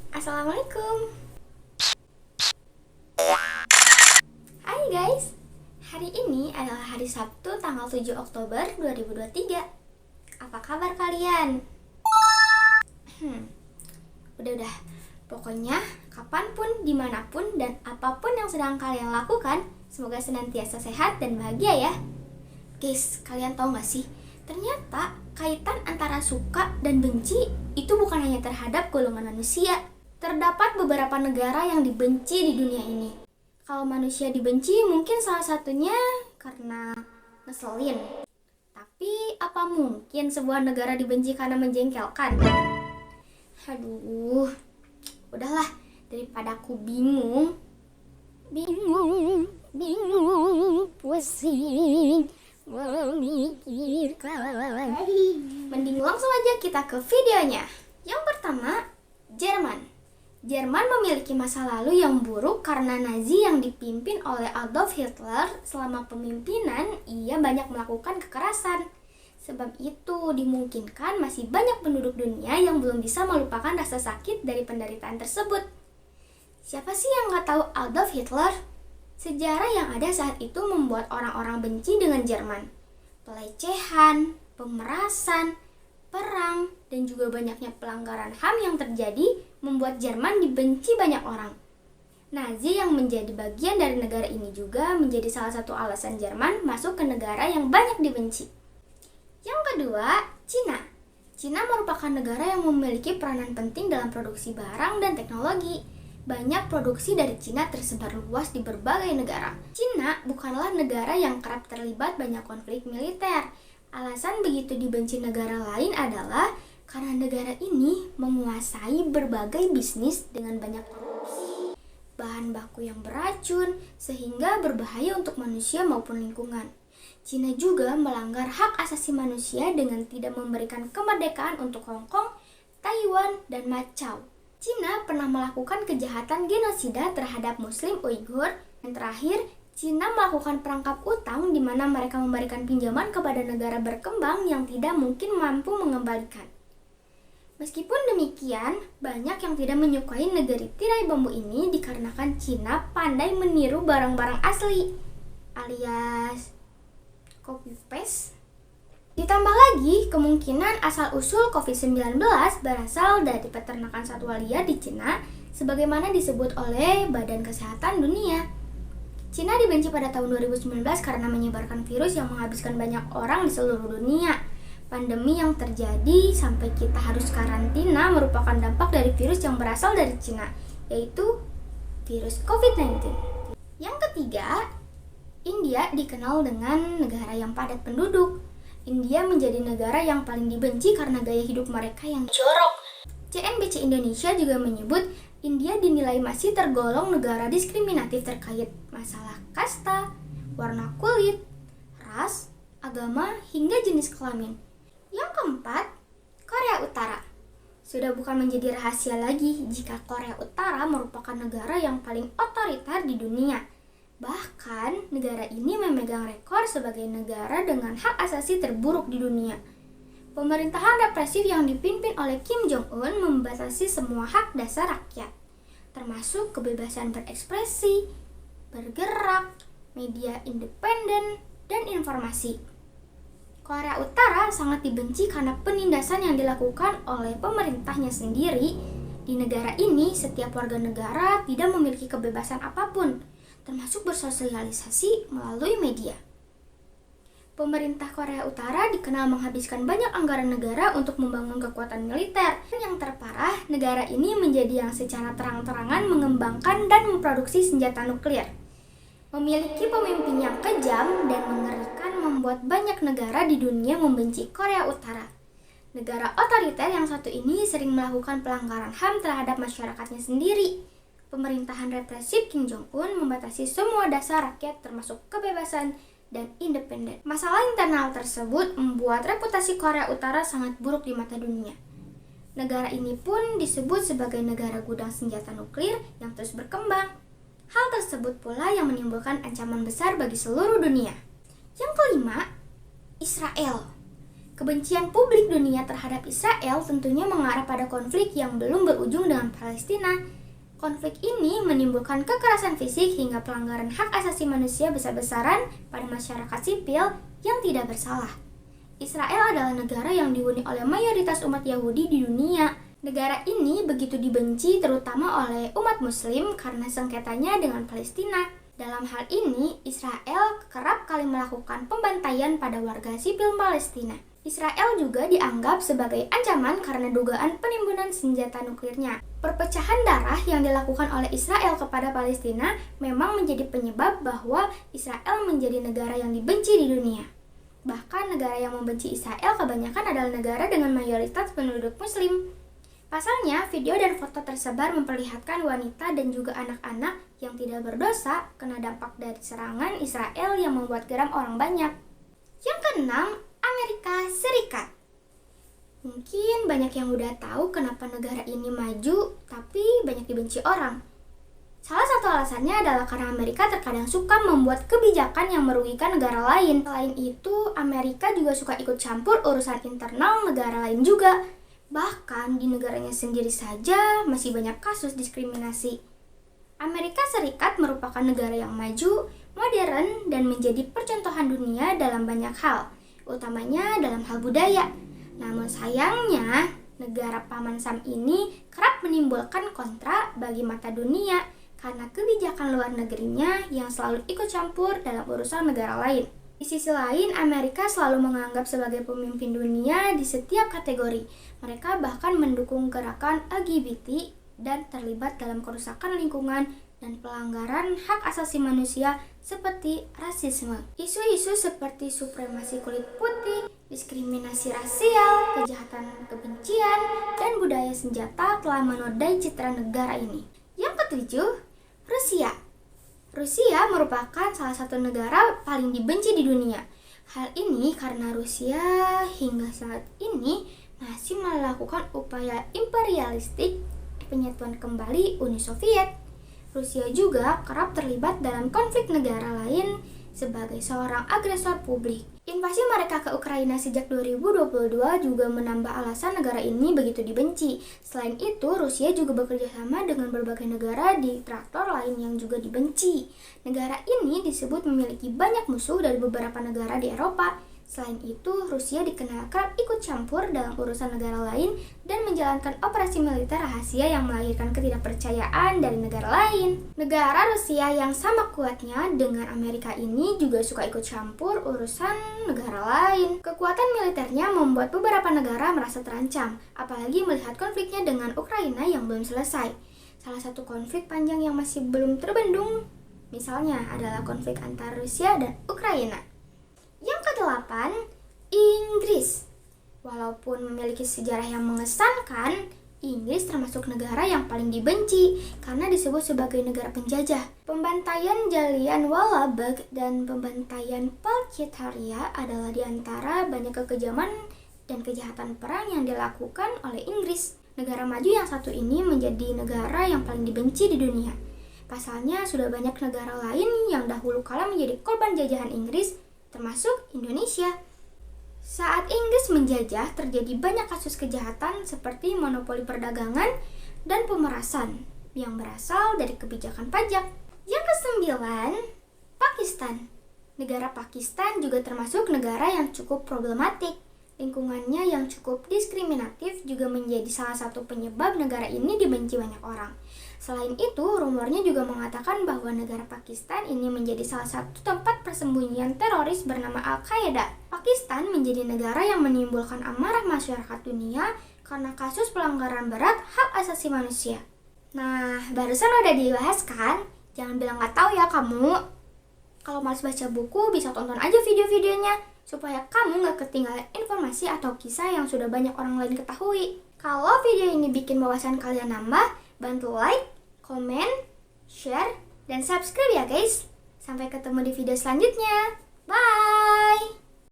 Assalamualaikum. Hai guys. Hari ini adalah hari Sabtu tanggal 7 Oktober 2023. Apa kabar kalian? Udah. Pokoknya kapanpun, dimanapun, dan apapun yang sedang kalian lakukan, semoga senantiasa sehat dan bahagia ya. Guys, kalian tahu gak sih? Ternyata kaitan antara suka dan benci itu bukan hanya terhadap golongan manusia. Terdapat beberapa negara yang dibenci di dunia ini. Kalau manusia dibenci mungkin salah satunya karena ngeselin. Tapi apa mungkin sebuah negara dibenci karena menjengkelkan? Aduh, udahlah, daripada aku bingung, pusing, memikirkan. Mending langsung aja kita ke videonya. Yang pertama, Jerman memiliki masa lalu yang buruk karena Nazi yang dipimpin oleh Adolf Hitler. Selama pemimpinan, ia banyak melakukan kekerasan. Sebab itu dimungkinkan masih banyak penduduk dunia yang belum bisa melupakan rasa sakit dari penderitaan tersebut. Siapa sih yang gak tahu Adolf Hitler? Sejarah yang ada saat itu membuat orang-orang benci dengan Jerman. Pelecehan, pemerasan, perang, dan juga banyaknya pelanggaran HAM yang terjadi membuat Jerman dibenci banyak orang. Nazi yang menjadi bagian dari negara ini juga menjadi salah satu alasan Jerman masuk ke negara yang banyak dibenci. Yang kedua, Cina. Cina merupakan negara yang memiliki peranan penting dalam produksi barang dan teknologi. Banyak produksi dari Cina tersebar luas di berbagai negara. Cina bukanlah negara yang kerap terlibat banyak konflik militer. Alasan begitu dibenci negara lain adalah karena negara ini menguasai berbagai bisnis dengan banyak korupsi, bahan baku yang beracun, sehingga berbahaya untuk manusia maupun lingkungan. Cina juga melanggar hak asasi manusia dengan tidak memberikan kemerdekaan untuk Hong Kong, Taiwan, dan Macau. Cina pernah melakukan kejahatan genosida terhadap Muslim Uighur. Dan terakhir, Cina melakukan perangkap utang di mana mereka memberikan pinjaman kepada negara berkembang yang tidak mungkin mampu mengembalikan. Meskipun demikian, banyak yang tidak menyukai negeri tirai bambu ini dikarenakan Cina pandai meniru barang-barang asli, alias copy paste. Ditambah lagi, kemungkinan asal-usul COVID-19 berasal dari peternakan satwa liar di Cina, sebagaimana disebut oleh Badan Kesehatan Dunia. Cina dibenci pada tahun 2019 karena menyebarkan virus yang menghabiskan banyak orang di seluruh dunia. Pandemi yang terjadi sampai kita harus karantina merupakan dampak dari virus yang berasal dari Cina, yaitu virus COVID-19. Yang ketiga, India dikenal dengan negara yang padat penduduk. India menjadi negara yang paling dibenci karena gaya hidup mereka yang jorok. CNBC Indonesia juga menyebut India dinilai masih tergolong negara diskriminatif terkait masalah kasta, warna kulit, ras, agama, hingga jenis kelamin. Yang keempat, Korea Utara. Sudah bukan menjadi rahasia lagi jika Korea Utara merupakan negara yang paling otoriter di dunia. Bahkan, negara ini memegang rekor sebagai negara dengan hak asasi terburuk di dunia. Pemerintahan represif yang dipimpin oleh Kim Jong-un membatasi semua hak dasar rakyat, termasuk kebebasan berekspresi, bergerak, media independen, dan informasi. Korea Utara sangat dibenci karena penindasan yang dilakukan oleh pemerintahnya sendiri. Di negara ini, setiap warga negara tidak memiliki kebebasan apapun, termasuk bersosialisasi melalui media. Pemerintah Korea Utara dikenal menghabiskan banyak anggaran negara untuk membangun kekuatan militer. Dan yang terparah, negara ini menjadi yang secara terang-terangan mengembangkan dan memproduksi senjata nuklir. Memiliki pemimpin yang kejam dan mengerikan membuat banyak negara di dunia membenci Korea Utara. Negara otoriter yang satu ini sering melakukan pelanggaran HAM terhadap masyarakatnya sendiri. Pemerintahan represif Kim Jong-un membatasi semua dasar rakyat termasuk kebebasan dan independen. Masalah internal tersebut membuat reputasi Korea Utara sangat buruk di mata dunia. Negara ini pun disebut sebagai negara gudang senjata nuklir yang terus berkembang. Hal tersebut pula yang menimbulkan ancaman besar bagi seluruh dunia. Yang kelima, Israel. Kebencian publik dunia terhadap Israel tentunya mengarah pada konflik yang belum berujung dengan Palestina. Konflik ini menimbulkan kekerasan fisik hingga pelanggaran hak asasi manusia besar-besaran pada masyarakat sipil yang tidak bersalah. Israel adalah negara yang dihuni oleh mayoritas umat Yahudi di dunia. Negara ini begitu dibenci terutama oleh umat Muslim karena sengketanya dengan Palestina. Dalam hal ini, Israel kerap kali melakukan pembantaian pada warga sipil Palestina. Israel juga dianggap sebagai ancaman karena dugaan penimbunan senjata nuklirnya. Perpecahan darah yang dilakukan oleh Israel kepada Palestina memang menjadi penyebab bahwa Israel menjadi negara yang dibenci di dunia. Bahkan negara yang membenci Israel kebanyakan adalah negara dengan mayoritas penduduk Muslim. Pasalnya, video dan foto tersebar memperlihatkan wanita dan juga anak-anak yang tidak berdosa kena dampak dari serangan Israel yang membuat geram orang banyak. Yang keenam, Amerika Serikat. Mungkin banyak yang udah tahu kenapa negara ini maju, tapi banyak dibenci orang. Salah satu alasannya adalah karena Amerika terkadang suka membuat kebijakan yang merugikan negara lain. Selain itu, Amerika juga suka ikut campur urusan internal negara lain juga. Bahkan di negaranya sendiri saja masih banyak kasus diskriminasi. Amerika Serikat merupakan negara yang maju, modern, dan menjadi percontohan dunia dalam banyak hal, utamanya dalam hal budaya. Namun sayangnya, negara Paman Sam ini kerap menimbulkan kontra bagi mata dunia karena kebijakan luar negerinya yang selalu ikut campur dalam urusan negara lain. Di sisi lain, Amerika selalu menganggap sebagai pemimpin dunia di setiap kategori. Mereka bahkan mendukung gerakan LGBT dan terlibat dalam kerusakan lingkungan dan pelanggaran hak asasi manusia seperti rasisme. Isu-isu seperti supremasi kulit putih, diskriminasi rasial, kejahatan kebencian, dan budaya senjata telah menodai citra negara ini. Yang ketujuh, Rusia. Rusia merupakan salah satu negara paling dibenci di dunia. Hal ini karena Rusia hingga saat ini masih melakukan upaya imperialistik penyatuan kembali Uni Soviet. Rusia juga kerap terlibat dalam konflik negara lain sebagai seorang agresor publik. Invasi mereka ke Ukraina sejak 2022 juga menambah alasan negara ini begitu dibenci. Selain itu, Rusia juga bekerja sama dengan berbagai negara diktator lain yang juga dibenci. Negara ini disebut memiliki banyak musuh dari beberapa negara di Eropa. Selain itu, Rusia dikenal kerap ikut campur dalam urusan negara lain dan menjalankan operasi militer rahasia yang melahirkan ketidakpercayaan dari negara lain. Negara Rusia yang sama kuatnya dengan Amerika ini juga suka ikut campur urusan negara lain. Kekuatan militernya membuat beberapa negara merasa terancam, apalagi melihat konfliknya dengan Ukraina yang belum selesai. Salah satu konflik panjang yang masih belum terbendung, misalnya adalah konflik antara Rusia dan Ukraina. Yang kedelapan, Inggris. Walaupun memiliki sejarah yang mengesankan, Inggris termasuk negara yang paling dibenci karena disebut sebagai negara penjajah. Pembantaian Jallianwala Bagh dan pembantaian Palchitaria adalah di antara banyak kekejaman dan kejahatan perang yang dilakukan oleh Inggris. Negara maju yang satu ini menjadi negara yang paling dibenci di dunia. Pasalnya sudah banyak negara lain yang dahulu kala menjadi korban jajahan Inggris, termasuk Indonesia. Saat Inggris menjajah, terjadi banyak kasus kejahatan seperti monopoli perdagangan dan pemerasan yang berasal dari kebijakan pajak. Yang kesembilan, Pakistan. Negara Pakistan juga termasuk negara yang cukup problematik. Lingkungannya yang cukup diskriminatif juga menjadi salah satu penyebab negara ini dibenci banyak orang. Selain itu, rumornya juga mengatakan bahwa negara Pakistan ini menjadi salah satu tempat persembunyian teroris bernama Al-Qaeda. Pakistan menjadi negara yang menimbulkan amarah masyarakat dunia karena kasus pelanggaran berat hak asasi manusia. Nah, barusan udah dibahas kan? Jangan bilang gak tahu ya kamu. Kalau malas baca buku, bisa tonton aja video-videonya supaya kamu gak ketinggalan informasi atau kisah yang sudah banyak orang lain ketahui. Kalau video ini bikin wawasan kalian nambah, bantu like, komen, share, dan subscribe ya guys. Sampai ketemu di video selanjutnya. Bye!